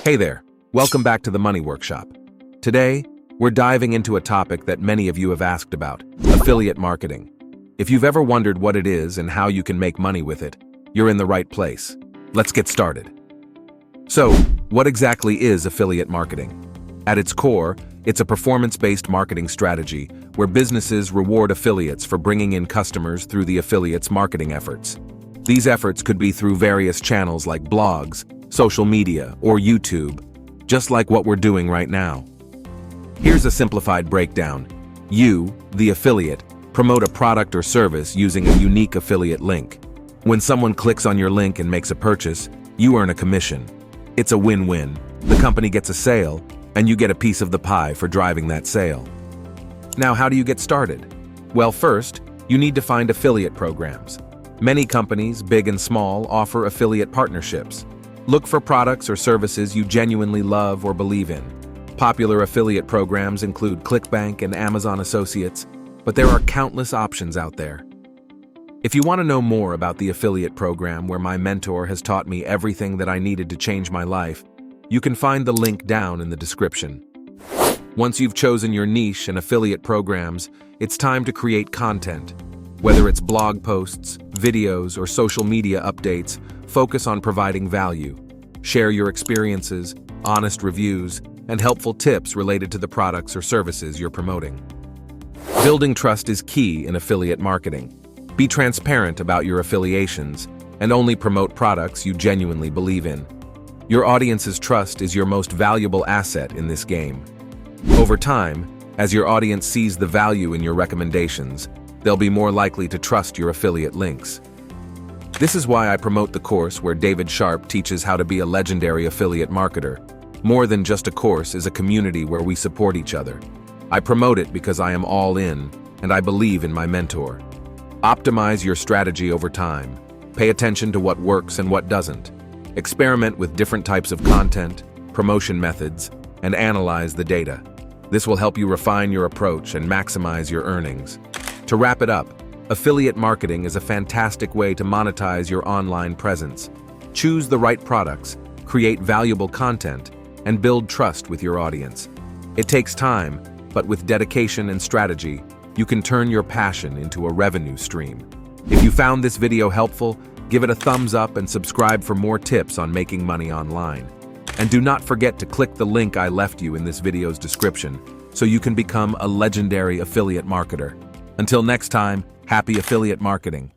Hey there, welcome back to the Money Workshop. Today, we're diving into a topic that many of you have asked about, affiliate marketing. If you've ever wondered what it is and how you can make money with it, you're in the right place. Let's get started. So, what exactly is affiliate marketing? At its core, it's a performance-based marketing strategy where businesses reward affiliates for bringing in customers through the affiliates' marketing efforts. These efforts could be through various channels like blogs, social media, or YouTube, just like what we're doing right now. Here's a simplified breakdown. You, the affiliate, promote a product or service using a unique affiliate link. When someone clicks on your link and makes a purchase, you earn a commission. It's a win-win. The company gets a sale, and you get a piece of the pie for driving that sale. Now, how do you get started? Well, first, you need to find affiliate programs. Many companies, big and small, offer affiliate partnerships. Look for products or services you genuinely love or believe in. Popular affiliate programs include ClickBank and Amazon Associates, but there are countless options out there. If you want to know more about the affiliate program where my mentor has taught me everything that I needed to change my life, you can find the link down in the description. Once you've chosen your niche and affiliate programs, it's time to create content. Whether it's blog posts, videos, or social media updates, focus on providing value. Share your experiences, honest reviews, and helpful tips related to the products or services you're promoting. Building trust is key in affiliate marketing. Be transparent about your affiliations and only promote products you genuinely believe in. Your audience's trust is your most valuable asset in this game. Over time, as your audience sees the value in your recommendations, they'll be more likely to trust your affiliate links. This is why I promote the course where David Sharp teaches how to be a legendary affiliate marketer. More than just a course is a community where we support each other. I promote it because I am all in, and I believe in my mentor. Optimize your strategy over time. Pay attention to what works and what doesn't. Experiment with different types of content, promotion methods, and analyze the data. This will help you refine your approach and maximize your earnings. To wrap it up, affiliate marketing is a fantastic way to monetize your online presence. Choose the right products, create valuable content, and build trust with your audience. It takes time, but with dedication and strategy, you can turn your passion into a revenue stream. If you found this video helpful, give it a thumbs up and subscribe for more tips on making money online. And do not forget to click the link I left you in this video's description so you can become a legendary affiliate marketer. Until next time, happy affiliate marketing.